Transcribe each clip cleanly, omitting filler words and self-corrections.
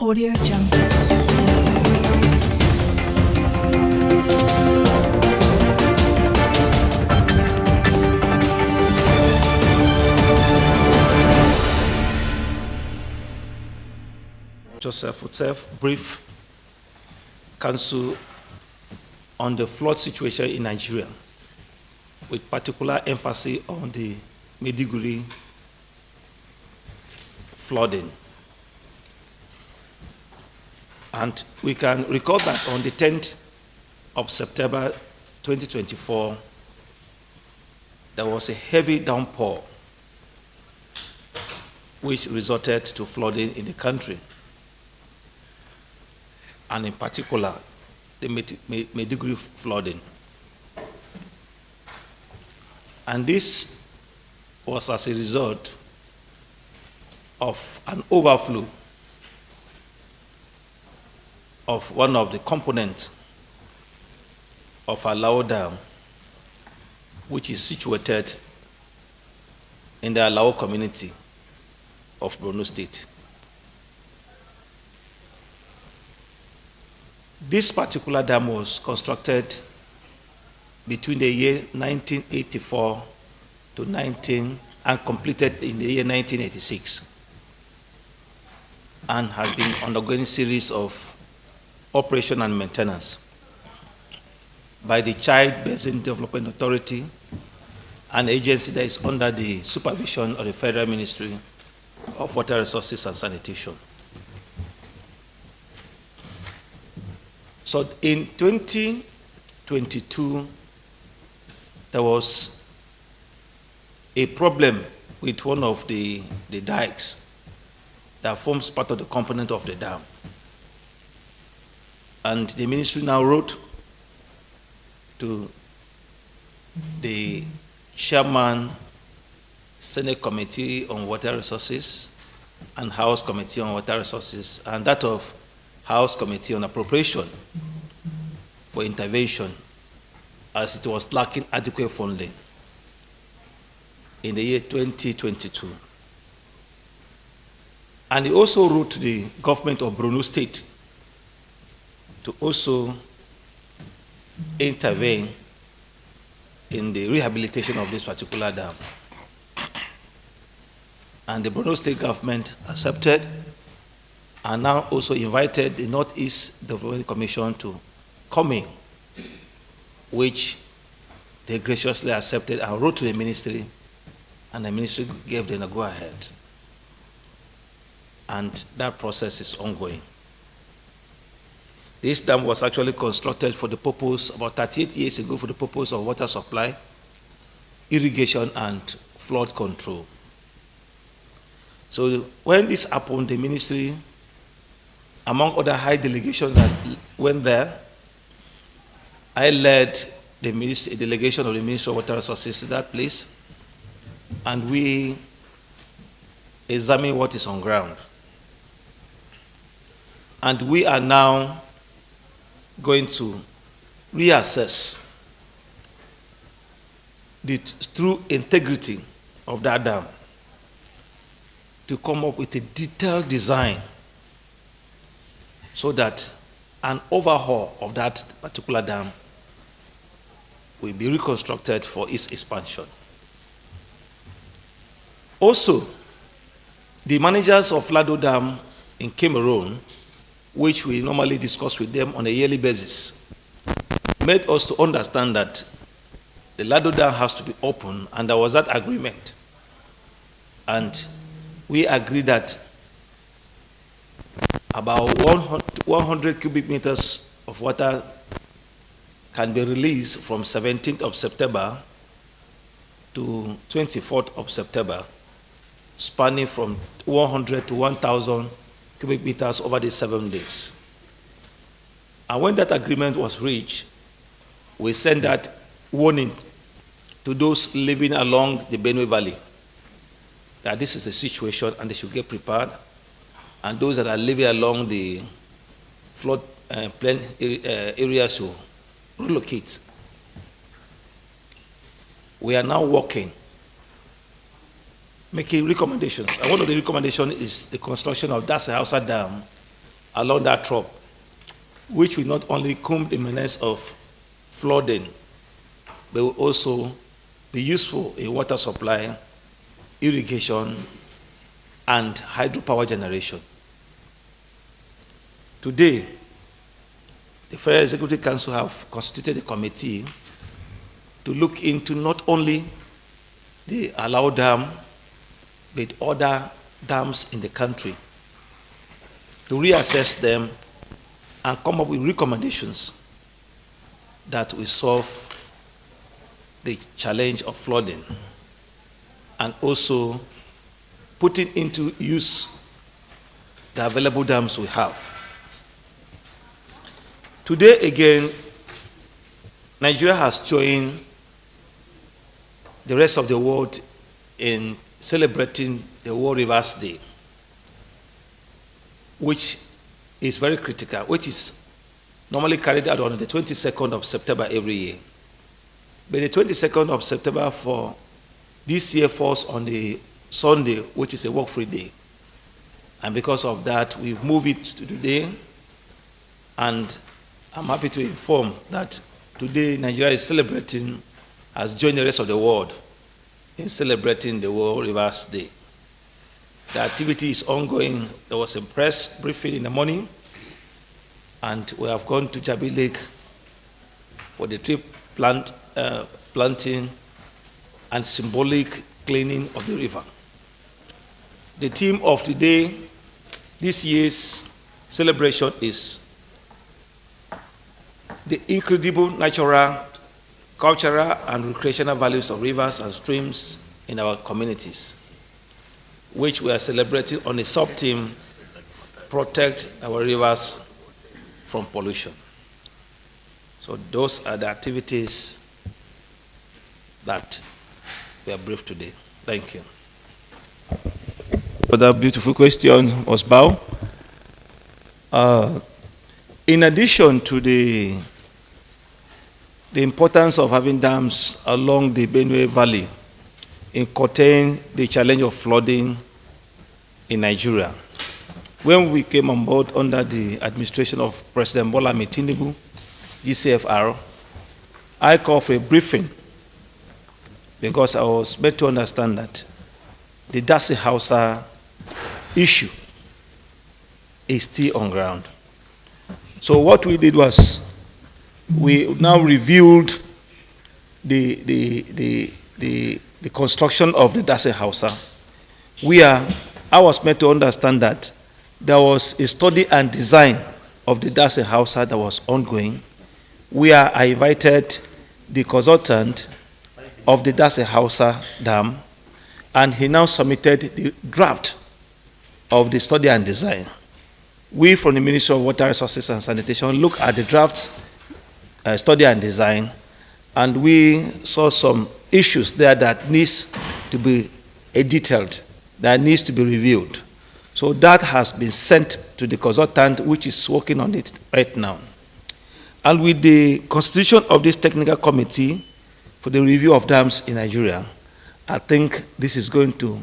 Audio Jungle. Joseph Utsef, brief counsel on the flood situation in Nigeria, with particular emphasis on the Maiduguri flooding. And we can recall that on the 10th of September 2024, there was a heavy downpour which resulted to flooding in the country, and in particular, the Maiduguri flooding. And this was as a result of an overflow of one of the components of Alau Dam, which is situated in the Alau community of Borno State. This particular dam was constructed between the year 1984 and completed in the year 1986, and has been undergoing a series of operation and maintenance by the Child Basin Development Authority, an agency that is under the supervision of the Federal Ministry of Water Resources and Sanitation. So in 2022, there was a problem with one of the dikes that forms part of the component of the dam. And the ministry now wrote to the chairman, Senate Committee on Water Resources and House Committee on Water Resources, and that of House Committee on Appropriation for intervention, as it was lacking adequate funding in the year 2022. And he also wrote to the government of Borno State to also intervene in the rehabilitation of this particular dam. And the Borno State government accepted, and now also invited the Northeast Development Commission to come in, which they graciously accepted and wrote to the ministry, and the ministry gave them a go-ahead. And that process is ongoing. This dam was actually constructed for the purpose, about 38 years ago, for the purpose of water supply, irrigation, and flood control. So when this happened, the ministry, among other high delegations that went there, I led the delegation of the Ministry of Water Resources to that place, and we examined what is on ground. And we are now going to reassess the true integrity of that dam to come up with a detailed design so that an overhaul of that particular dam will be reconstructed for its expansion. Also, the managers of Lado Dam in Cameroon, which we normally discuss with them on a yearly basis, made us to understand that the Lado Dam has to be open, and there was that agreement. And we agreed that about 100 cubic meters of water can be released from 17th of September to 24th of September, spanning from 100 to 1,000 cubic meters over the 7 days. And when that agreement was reached, we sent that warning to those living along the Benue Valley that this is the situation and they should get prepared. And those that are living along the flood plain areas should relocate. We are now working making recommendations. And one of the recommendations is the construction of Dasa Hausa Dam along that trough, which will not only comb the menace of flooding, but will also be useful in water supply, irrigation, and hydropower generation. Today, the Federal Executive Council have constituted a committee to look into not only the Alau Dam, but other dams in the country, to reassess them and come up with recommendations that will solve the challenge of flooding, and also putting into use the available dams we have. Today again, Nigeria has joined the rest of the world in celebrating the World Rivers Day, which is very critical, which is normally carried out on the 22nd of September every year. But the 22nd of September for this year falls on the Sunday, which is a work-free day. And because of that, we've moved it to today. And I'm happy to inform that today Nigeria is celebrating, has joined the rest of the world in celebrating the World Rivers Day. The activity is ongoing. There was a press briefing in the morning, and we have gone to Jabi Lake for the tree planting and symbolic cleaning of the river. The theme of today, this year's celebration, is the incredible natural, cultural, and recreational values of rivers and streams in our communities, which we are celebrating on a sub-theme, protect our rivers from pollution. So those are the activities that we are briefed today. Thank you. For that beautiful question was Bao. In addition to the importance of having dams along the Benue Valley in containing the challenge of flooding in Nigeria, when we came on board under the administration of President Bola Tinubu, GCFR, I called for a briefing because I was made to understand that the Dasi Hausa issue is still on ground. So what we did was we now reviewed the construction of the Dasi Hausa. I was made to understand that there was a study and design of the Dasi Hausa that was ongoing, where I invited the consultant of the Dasi Hausa Dam, and he now submitted the draft of the study and design. We from the Ministry of Water Resources and Sanitation looked at the draft study and design, and we saw some issues there that needs to be detailed, that needs to be reviewed. So that has been sent to the consultant, which is working on it right now. And with the constitution of this technical committee for the review of dams in Nigeria, I think this is going to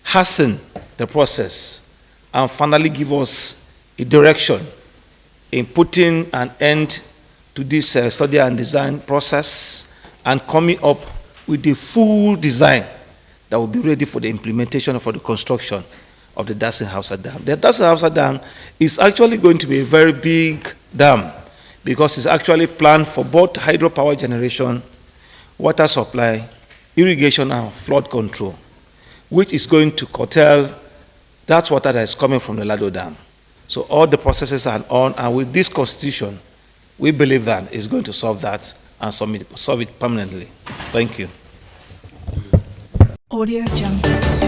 hasten the process and finally give us a direction in putting an end to this study and design process and coming up with the full design that will be ready for the implementation for the construction of the Dasi Hausa Dam. The Dasi Hausa Dam is actually going to be a very big dam because it's actually planned for both hydropower generation, water supply, irrigation, and flood control, which is going to curtail that water that is coming from the Lado Dam. So all the processes are on, and with this constitution, we believe that it's going to solve that and solve it permanently. Thank you. Audio Jungle.